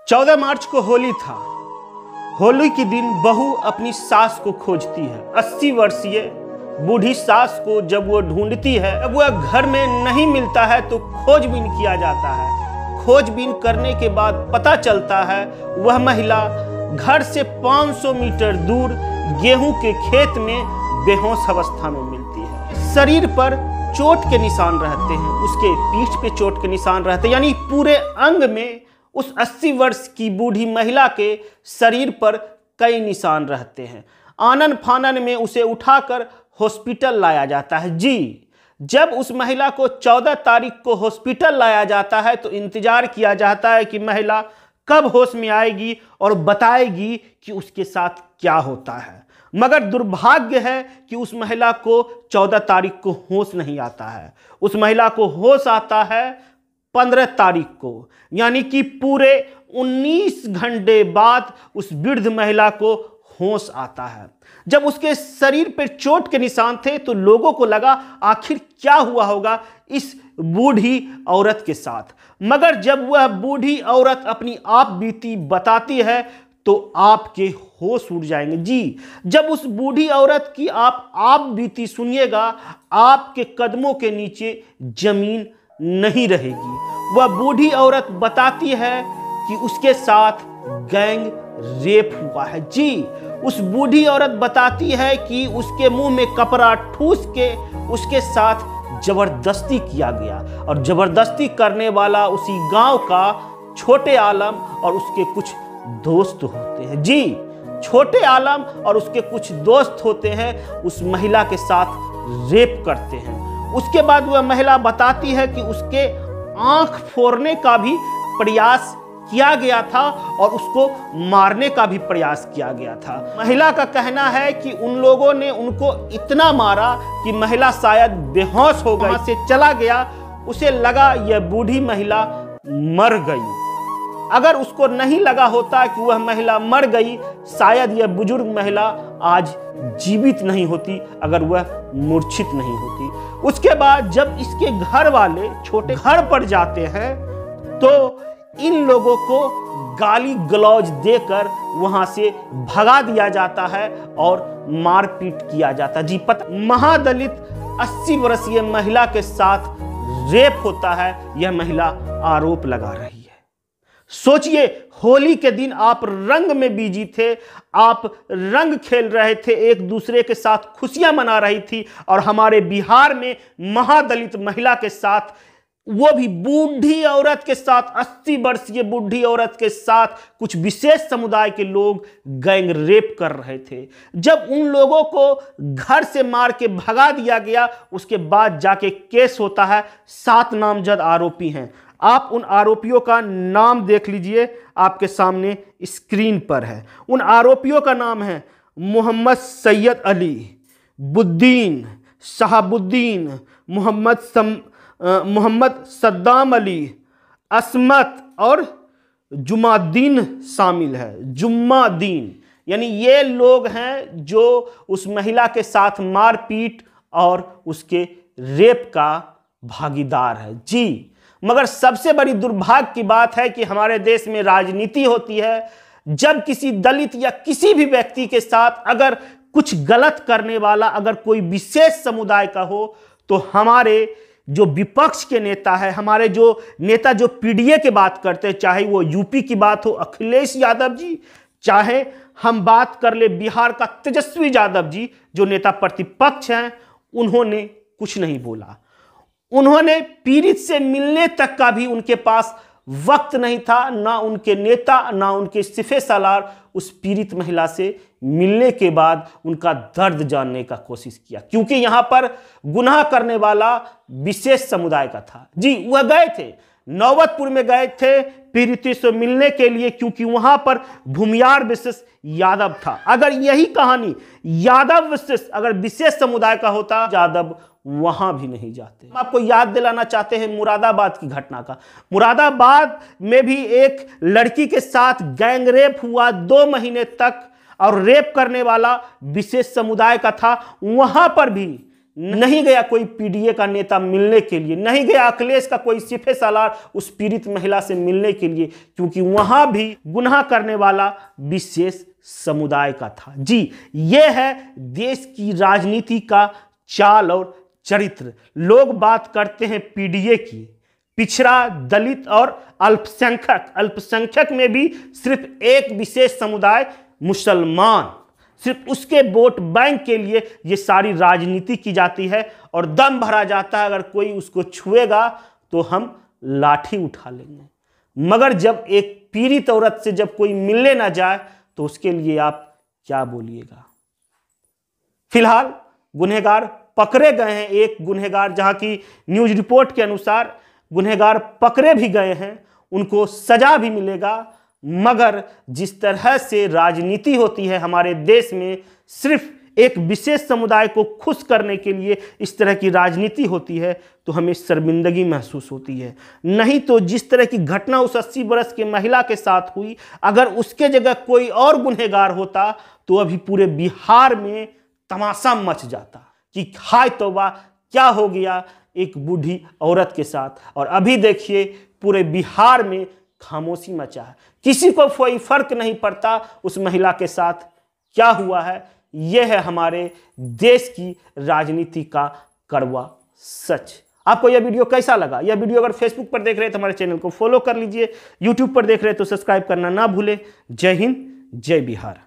14 मार्च को होली था। होली के दिन बहू अपनी सास को खोजती है। 80 वर्षीय बूढ़ी सास को जब वो ढूंढती है, जब वह घर में नहीं मिलता है तो खोजबीन किया जाता है। खोजबीन करने के बाद पता चलता है वह महिला घर से 500 मीटर दूर गेहूं के खेत में बेहोश अवस्था में मिलती है। शरीर पर चोट के निशान रहते हैं, उसके पीठ पे चोट के निशान रहते हैं, यानी पूरे अंग में उस 80 वर्ष की बूढ़ी महिला के शरीर पर कई निशान रहते हैं। आनन फानन में उसे उठाकर हॉस्पिटल लाया जाता है। जी, जब उस महिला को 14 तारीख को हॉस्पिटल लाया जाता है तो इंतजार किया जाता है कि महिला कब होश में आएगी और बताएगी कि उसके साथ क्या होता है। मगर दुर्भाग्य है कि उस महिला को 14 तारीख को होश नहीं आता है। उस महिला को होश आता है 15 तारीख को, यानी कि पूरे 19 घंटे बाद उस वृद्ध महिला को होश आता है। जब उसके शरीर पर चोट के निशान थे तो लोगों को लगा आखिर क्या हुआ होगा इस बूढ़ी औरत के साथ। मगर जब वह बूढ़ी औरत अपनी आप बीती बताती है तो आपके होश उड़ जाएंगे। जी, जब उस बूढ़ी औरत की आप बीती सुनिएगा, आपके कदमों के नीचे जमीन नहीं रहेगी। वह बूढ़ी औरत बताती है कि उसके साथ गैंग रेप हुआ है। जी, उस बूढ़ी औरत बताती है कि उसके मुंह में कपड़ा ठूस के उसके साथ जबरदस्ती किया गया, और जबरदस्ती करने वाला उसी गांव का छोटे आलम और उसके कुछ दोस्त होते हैं। जी, छोटे आलम और उसके कुछ दोस्त होते हैं, उस महिला के साथ रेप करते हैं। उसके बाद वह महिला बताती है कि उसके आंख फोड़ने का भी प्रयास किया गया था और उसको मारने का भी प्रयास किया गया था। महिला का कहना है कि उन लोगों ने उनको इतना मारा कि महिला शायद बेहोश हो गई, से चला गया। उसे लगा यह बूढ़ी महिला मर गई। अगर उसको नहीं लगा होता कि वह महिला मर गई, शायद यह बुजुर्ग महिला आज जीवित नहीं होती, अगर वह मूर्छित नहीं होती। उसके बाद जब इसके घर वाले छोटे घर पर जाते हैं तो इन लोगों को गाली गलौज देकर वहां से भगा दिया जाता है और मारपीट किया जाता है। जी, महादलित 80 वर्षीय महिला के साथ रेप होता है, यह महिला आरोप लगा रही है। सोचिए, होली के दिन आप रंग में बिजी थे, आप रंग खेल रहे थे, एक दूसरे के साथ खुशियां मना रही थी, और हमारे बिहार में महादलित महिला के साथ, वो भी बूढ़ी औरत के साथ, 80 वर्षीय बूढ़ी औरत के साथ कुछ विशेष समुदाय के लोग गैंग रेप कर रहे थे। जब उन लोगों को घर से मार के भगा दिया गया, उसके बाद जाके केस होता है। 7 नामजद आरोपी हैं। आप उन आरोपियों का नाम देख लीजिए, आपके सामने स्क्रीन पर है। उन आरोपियों का नाम है मोहम्मद सैयद अली, बुद्दीन, शहाबुद्दीन, मोहम्मद सद्दाम अली, असमत और जुम्मादीन शामिल है। जुम्मादीन, यानी ये लोग हैं जो उस महिला के साथ मारपीट और उसके रेप का भागीदार है। जी, मगर सबसे बड़ी दुर्भाग्य की बात है कि हमारे देश में राजनीति होती है। जब किसी दलित या किसी भी व्यक्ति के साथ अगर कुछ गलत करने वाला अगर कोई विशेष समुदाय का हो, तो हमारे जो विपक्ष के नेता है, हमारे जो नेता जो पीडीए की बात करते हैं, चाहे वो यूपी की बात हो अखिलेश यादव जी, चाहे हम बात कर ले बिहार का तेजस्वी यादव जी, जो नेता प्रतिपक्ष हैं, उन्होंने कुछ नहीं बोला। उन्होंने पीड़ित से मिलने तक का भी उनके पास वक्त नहीं था। ना उनके नेता, ना उनके सिफे सालार उस पीड़ित महिला से मिलने के बाद उनका दर्द जानने का कोशिश किया, क्योंकि यहां पर गुनाह करने वाला विशेष समुदाय का था। जी, वह गए थे, नौबतपुर में गए थे पीड़ित से मिलने के लिए, क्योंकि वहां पर भूमियार विशेष यादव था। अगर यही कहानी यादव विशेष अगर विशेष समुदाय का होता, यादव वहां भी नहीं जाते। हम आपको याद दिलाना चाहते हैं मुरादाबाद की घटना का। मुरादाबाद में भी एक लड़की के साथ गैंग रेप हुआ 2 महीने तक, और रेप करने वाला विशेष समुदाय का था। वहां पर भी नहीं गया कोई पीडीए का नेता मिलने के लिए, नहीं गया अखिलेश का कोई सिपह सालार उस पीड़ित महिला से मिलने के लिए, क्योंकि वहां भी गुनाह करने वाला विशेष समुदाय का था। जी, यह है देश की राजनीति का चाल और चरित्र। लोग बात करते हैं पीडीए की, पिछड़ा, दलित और अल्पसंख्यक, अल्पसंख्यक में भी सिर्फ एक विशेष समुदाय मुसलमान, सिर्फ उसके वोट बैंक के लिए ये सारी राजनीति की जाती है और दम भरा जाता है अगर कोई उसको छुएगा तो हम लाठी उठा लेंगे। मगर जब एक पीड़ित औरत से जब कोई मिलने ना जाए तो उसके लिए आप क्या बोलिएगा। फिलहाल गुनहगार पकड़े गए हैं, एक गुनहगार जहां की न्यूज रिपोर्ट के अनुसार गुनहगार पकड़े भी गए हैं, उनको सजा भी मिलेगा। मगर जिस तरह से राजनीति होती है हमारे देश में, सिर्फ एक विशेष समुदाय को खुश करने के लिए इस तरह की राजनीति होती है, तो हमें शर्मिंदगी महसूस होती है। नहीं तो जिस तरह की घटना उस 80 बरस के महिला के साथ हुई, अगर उसके जगह कोई और गुनहगार होता तो अभी पूरे बिहार में तमाशा मच जाता कि हाय तौबा, क्या हो गया एक बूढ़ी औरत के साथ। और अभी देखिए पूरे बिहार में खामोशी मचा है, किसी को कोई फर्क नहीं पड़ता उस महिला के साथ क्या हुआ है। यह है हमारे देश की राजनीति का कड़वा सच। आपको यह वीडियो कैसा लगा? यह वीडियो अगर फेसबुक पर देख रहे हैं तो हमारे चैनल को फॉलो कर लीजिए, यूट्यूब पर देख रहे हैं तो सब्सक्राइब करना ना भूलें। जय हिंद, जय बिहार।